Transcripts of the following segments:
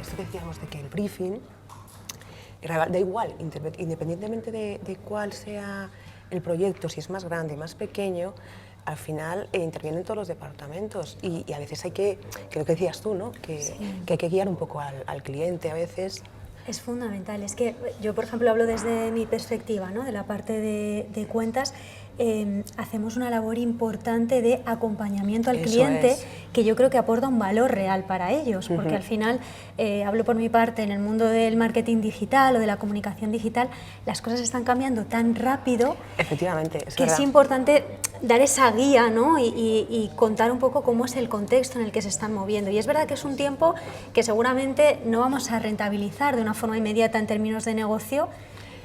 esto que decíamos de que el briefing, da igual, independientemente de cuál sea el proyecto, si es más grande, más pequeño, al final intervienen todos los departamentos y a veces hay que lo que decías tú, ¿no? Que hay que guiar un poco al cliente a veces. Es fundamental, es que yo, por ejemplo, hablo desde mi perspectiva, ¿no? De la parte de cuentas. Hacemos una labor importante de acompañamiento al cliente, que yo creo que aporta un valor real para ellos, porque al final, hablo por mi parte, en el mundo del marketing digital o de la comunicación digital, las cosas están cambiando tan rápido. Efectivamente, que es importante dar esa guía, ¿no? y contar un poco cómo es el contexto en el que se están moviendo. Y es verdad que es un tiempo que seguramente no vamos a rentabilizar de una forma inmediata en términos de negocio,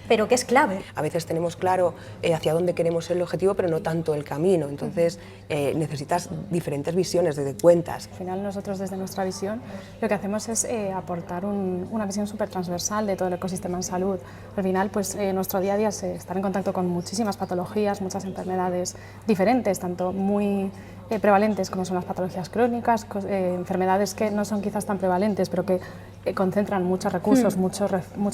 pero que es clave. A veces tenemos claro hacia dónde queremos el objetivo, pero no tanto el camino. Entonces necesitas diferentes visiones de cuentas. Al final nosotros desde nuestra visión lo que hacemos es aportar una visión súper transversal de todo el ecosistema en salud. Al final pues nuestro día a día es estar en contacto con muchísimas patologías, muchas enfermedades diferentes, tanto muy prevalentes como son las patologías crónicas, enfermedades que no son quizás tan prevalentes, pero que concentran muchos recursos, mucho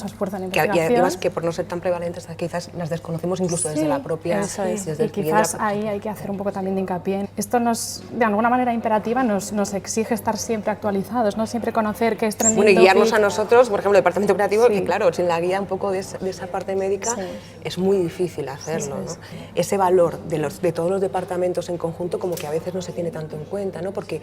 esfuerzo en investigación. Y además que por no ser tan prevalentes quizás las desconocemos incluso desde la propia... Eso es. Desde y quizás ahí hay que hacer un poco también de hincapié. Esto de alguna manera imperativa nos exige estar siempre actualizados, ¿no? Siempre conocer qué es trending topic. Y guiarnos a nosotros, por ejemplo, el departamento creativo, que claro, sin la guía un poco de esa parte médica es muy difícil hacerlo, ¿no? Ese valor de todos los departamentos en conjunto como que a veces no se tiene tanto en cuenta, ¿no? Porque,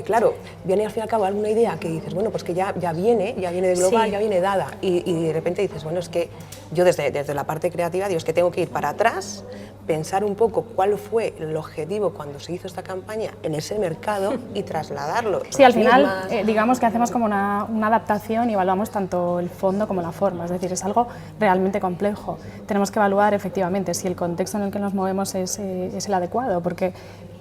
claro, viene al fin y al cabo alguna idea que dices, bueno, pues que ya viene de global, ya viene dada, y de repente dices, bueno, es que yo desde la parte creativa digo, es que tengo que ir para atrás, pensar un poco cuál fue el objetivo cuando se hizo esta campaña en ese mercado y trasladarlo. Sí, al final digamos que hacemos como una adaptación y evaluamos tanto el fondo como la forma, es decir, es algo realmente complejo. Tenemos que evaluar efectivamente si el contexto en el que nos movemos es el adecuado, porque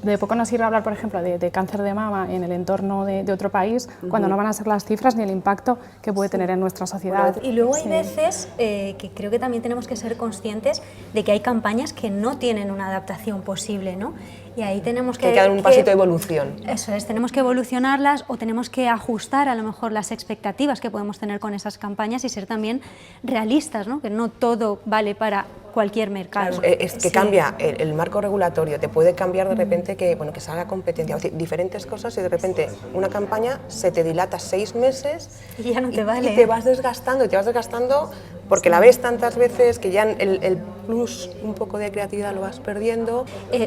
de poco nos sirve hablar, por ejemplo, de cáncer de mama en el entorno de otro país, cuando no van a ser las cifras ni el impacto que puede tener en nuestra sociedad. Y luego hay veces que creo que también tenemos que ser conscientes de que hay campañas que no tienen una adaptación posible, ¿no? Y ahí tenemos que dar un pasito de evolución. Eso es, tenemos que evolucionarlas o tenemos que ajustar a lo mejor las expectativas que podemos tener con esas campañas y ser también realistas, ¿no? Que no todo vale para cualquier mercado. Claro, es que cambia el marco regulatorio, te puede cambiar de repente que salga competencia, es decir, diferentes cosas y de repente una campaña se te dilata 6 meses y ya no te vale. Y te vas desgastando porque la ves tantas veces que ya el plus un poco de creatividad lo vas perdiendo.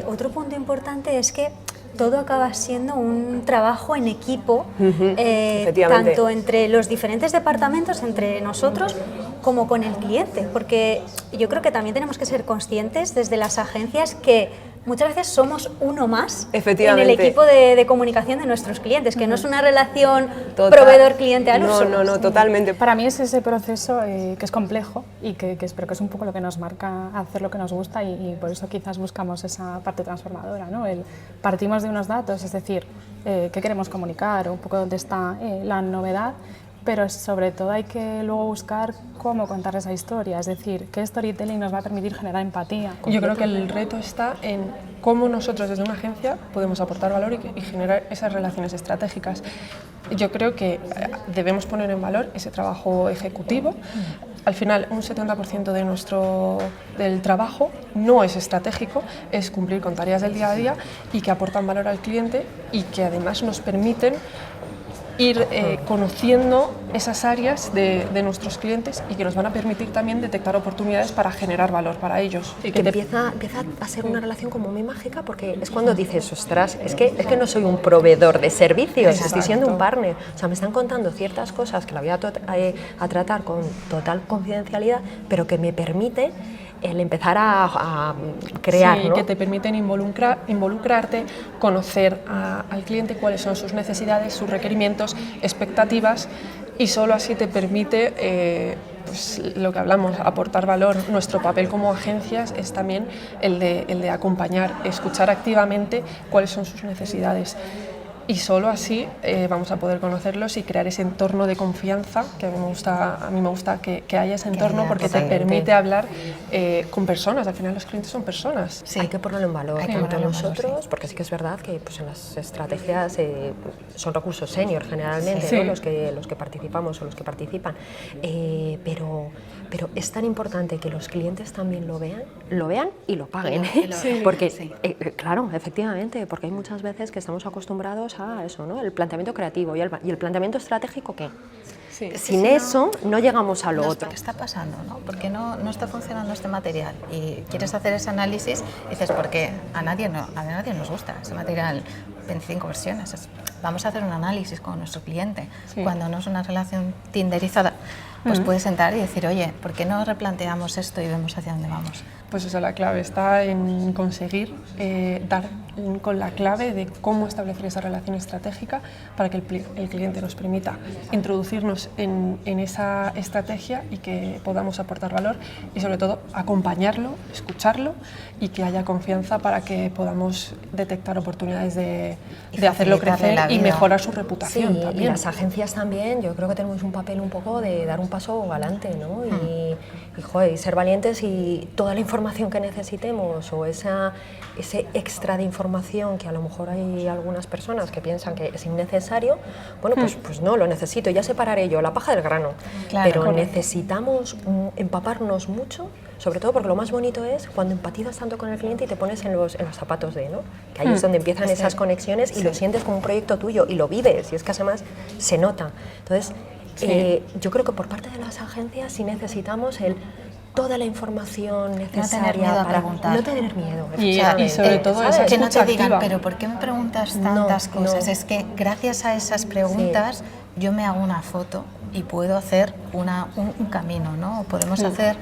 Otro punto importante es que todo acaba siendo un trabajo en equipo, tanto entre los diferentes departamentos, entre nosotros, como con el cliente, porque yo creo que también tenemos que ser conscientes desde las agencias que muchas veces somos uno más en el equipo de comunicación de nuestros clientes, que no es una relación proveedor-cliente al uso. No, totalmente. Para mí es ese proceso que es complejo y que espero que es un poco lo que nos marca hacer lo que nos gusta y por eso quizás buscamos esa parte transformadora, ¿no? Partimos de unos datos, es decir, qué queremos comunicar, un poco dónde está la novedad, pero sobre todo hay que luego buscar cómo contar esa historia, es decir, qué storytelling nos va a permitir generar empatía. Yo creo que el reto está en cómo nosotros desde una agencia podemos aportar valor y generar esas relaciones estratégicas. Yo creo que debemos poner en valor ese trabajo ejecutivo. Al final, un 70% del trabajo no es estratégico, es cumplir con tareas del día a día y que aportan valor al cliente y que además nos permiten ir conociendo esas áreas de nuestros clientes y que nos van a permitir también detectar oportunidades para generar valor para ellos. Y que empieza a ser una relación como muy mágica, porque es cuando dices, ostras, es que no soy un proveedor de servicios, estoy siendo un partner. O sea, me están contando ciertas cosas que la voy a tratar con total confidencialidad, pero que me permite el empezar a crear, sí, ¿no? Que te permiten involucrarte, conocer al cliente cuáles son sus necesidades, sus requerimientos, expectativas, y solo así te permite pues, lo que hablamos, aportar valor. Nuestro papel como agencias es también el de acompañar, escuchar activamente cuáles son sus necesidades. y solo así vamos a poder conocerlos y crear ese entorno de confianza, que a mí me gusta que haya ese entorno, porque te permite hablar con personas. Al final los clientes son personas. Sí. Hay que ponerlo en valor, tanto nosotros, porque sí que es verdad que pues, en las estrategias son recursos senior generalmente, ¿no? los que participamos o los que participan, pero es tan importante que los clientes también lo vean y lo paguen, porque claro, efectivamente, porque hay muchas veces que estamos acostumbrados a eso, ¿no? El planteamiento creativo y el planteamiento estratégico, ¿qué? Sí. Sin eso no llegamos a lo otro. ¿Qué está pasando? ¿No? ¿Por qué no está funcionando este material? Y quieres hacer ese análisis y dices, porque a nadie nos gusta ese material, 25 versiones. Vamos a hacer un análisis con nuestro cliente. Sí. Cuando no es una relación tinderizada, pues puedes sentar y decir, oye, ¿por qué no replanteamos esto y vemos hacia dónde vamos? Pues eso, la clave está en conseguir dar con la clave de cómo establecer esa relación estratégica para que el cliente nos permita introducirnos en esa estrategia y que podamos aportar valor y sobre todo acompañarlo, escucharlo y que haya confianza para que podamos detectar oportunidades de hacerlo crecer y mejorar su reputación. También. Y las agencias también, yo creo que tenemos un papel un poco de dar un paso adelante, ¿no? Y ser valientes y toda la información que necesitemos o ese extra de información que a lo mejor hay algunas personas que piensan que es innecesario, bueno, pues no, lo necesito, ya separaré yo la paja del grano. Claro, pero necesitamos empaparnos mucho, sobre todo porque lo más bonito es cuando empatizas tanto con el cliente y te pones en los zapatos de, ¿no? Que ahí es donde empiezan esas conexiones y lo sientes como un proyecto tuyo y lo vives, y es que además se nota. Entonces, yo creo que por parte de las agencias sí necesitamos toda la información necesaria para no tener miedo. Y sobre todo que no te digan, pero ¿por qué me preguntas tantas cosas? Es que gracias a esas preguntas yo me hago una foto y puedo hacer un camino, ¿no? Podemos hacer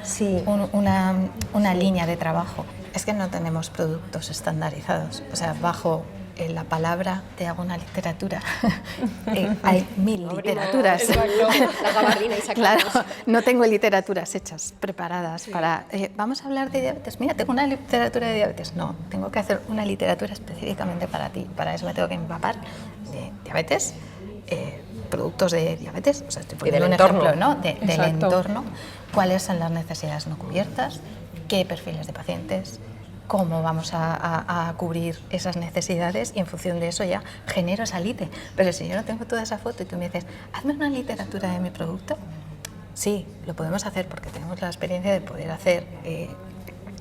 una línea de trabajo. Es que no tenemos productos estandarizados, o sea, bajo la palabra te hago una literatura. Hay 1000 literaturas. La gabardina y sacamos. Claro, no tengo literaturas hechas, preparadas para... vamos a hablar de diabetes. Mira, tengo una literatura de diabetes. No, tengo que hacer una literatura específicamente para ti. Para eso me tengo que empapar de diabetes, productos de diabetes, o sea, estoy poniendo un ejemplo, ¿no? Del entorno, cuáles son las necesidades no cubiertas, qué perfiles de pacientes, cómo vamos a cubrir esas necesidades y en función de eso ya genero esa lite. Pero si yo no tengo toda esa foto y tú me dices, hazme una literatura de mi producto, sí, lo podemos hacer porque tenemos la experiencia de poder hacer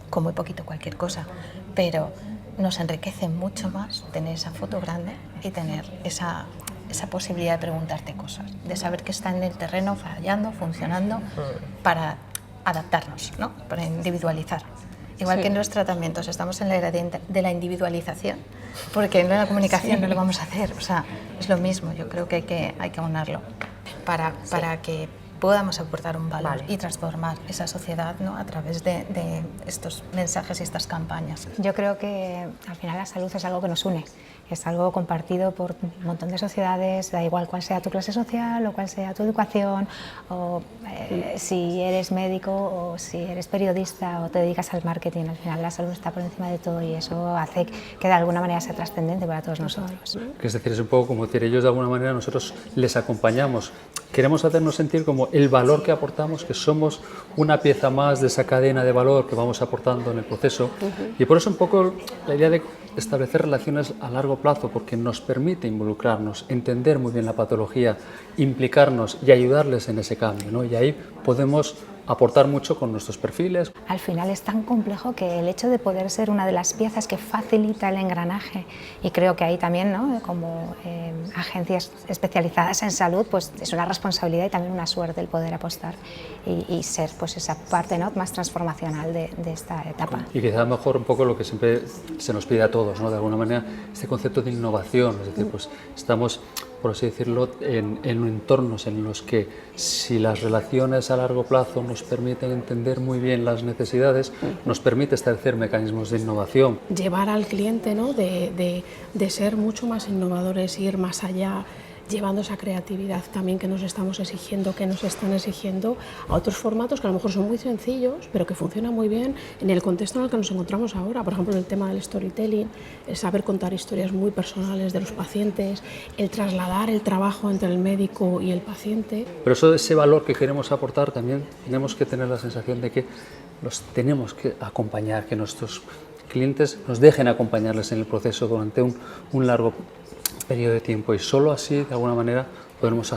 con muy poquito cualquier cosa, pero nos enriquece mucho más tener esa foto grande y tener esa posibilidad de preguntarte cosas, de saber que está en el terreno fallando, funcionando, para adaptarnos, ¿no? Para individualizar. Igual que en los tratamientos estamos en la era de la individualización, porque en la comunicación no lo vamos a hacer, o sea, es lo mismo, yo creo que hay que unirlo para que podamos aportar un valor y transformar esa sociedad, ¿no? A través de estos mensajes y estas campañas. Yo creo que al final la salud es algo que nos une, es algo compartido por un montón de sociedades, da igual cuál sea tu clase social o cuál sea tu educación, o si eres médico o si eres periodista o te dedicas al marketing, al final la salud está por encima de todo y eso hace que de alguna manera sea trascendente para todos nosotros. Es decir, es un poco como decir, ellos de alguna manera nosotros les acompañamos, queremos hacernos sentir como el valor que aportamos, que somos una pieza más de esa cadena de valor que vamos aportando en el proceso y por eso un poco la idea de establecer relaciones a largo plazo, porque nos permite involucrarnos, entender muy bien la patología, implicarnos y ayudarles en ese cambio, ¿no? Y ahí podemos aportar mucho con nuestros perfiles. Al final es tan complejo que el hecho de poder ser una de las piezas que facilita el engranaje, y creo que ahí también, ¿no? Como agencias especializadas en salud, pues es una responsabilidad y también una suerte el poder apostar y ser pues esa parte, ¿no? Más transformacional de esta etapa. Y quizá mejor un poco lo que siempre se nos pide a todos, ¿no? De alguna manera este concepto de innovación, es decir, pues estamos, por así decirlo, en entornos en los que si las relaciones a largo plazo nos permiten entender muy bien las necesidades, nos permite establecer mecanismos de innovación. Llevar al cliente, ¿no? de ser mucho más innovadores, ir más allá, llevando esa creatividad también que nos estamos exigiendo, que nos están exigiendo a otros formatos que a lo mejor son muy sencillos, pero que funcionan muy bien en el contexto en el que nos encontramos ahora. Por ejemplo, el tema del storytelling, el saber contar historias muy personales de los pacientes, el trasladar el trabajo entre el médico y el paciente. Pero ese valor que queremos aportar también tenemos que tener la sensación de que los tenemos que acompañar, que nuestros clientes nos dejen acompañarles en el proceso durante un largo periodo de tiempo, y solo así, de alguna manera, podremos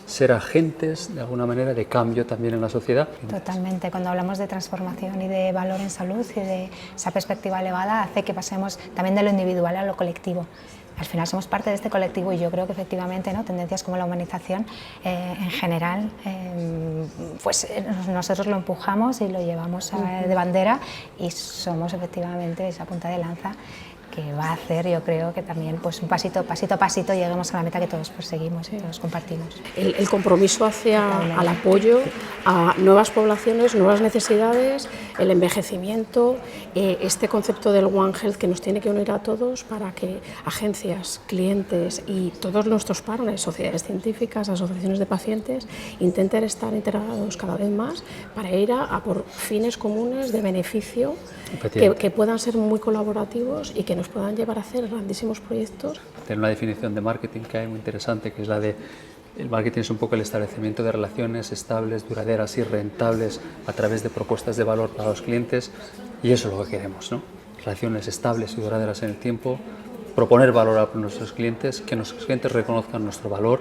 ser agentes, de alguna manera, de cambio también en la sociedad. Totalmente. Cuando hablamos de transformación y de valor en salud y de esa perspectiva elevada, hace que pasemos también de lo individual a lo colectivo. Al final somos parte de este colectivo y yo creo que efectivamente, ¿no?, tendencias como la humanización en general, pues nosotros lo empujamos y lo llevamos de bandera, y somos efectivamente esa punta de lanza que va a hacer, yo creo, que también pues un pasito a pasito lleguemos a la meta que todos perseguimos y todos compartimos. El compromiso al apoyo a nuevas poblaciones, nuevas necesidades, el envejecimiento, este concepto del One Health que nos tiene que unir a todos para que agencias, clientes y todos nuestros partners, sociedades científicas, asociaciones de pacientes, intenten estar integrados cada vez más para ir a por fines comunes de beneficio que puedan ser muy colaborativos y que nos puedan llevar a hacer grandísimos proyectos. Tiene una definición de marketing que hay muy interesante, que es la de: el marketing es un poco el establecimiento de relaciones estables, duraderas y rentables a través de propuestas de valor para los clientes, y eso es lo que queremos, ¿no? Relaciones estables y duraderas en el tiempo, proponer valor a nuestros clientes, que nuestros clientes reconozcan nuestro valor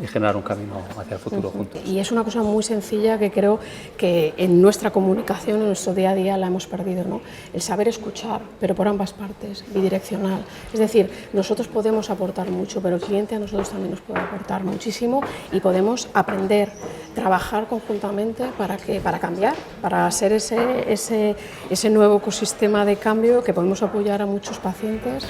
y generar un camino hacia el futuro juntos. Y es una cosa muy sencilla que creo que en nuestra comunicación, en nuestro día a día, la hemos perdido, ¿no? El saber escuchar, pero por ambas partes, bidireccional. Es decir, nosotros podemos aportar mucho, pero el cliente a nosotros también nos puede aportar muchísimo, y podemos aprender, trabajar conjuntamente para cambiar, para ser ese nuevo ecosistema de cambio que podemos apoyar a muchos pacientes.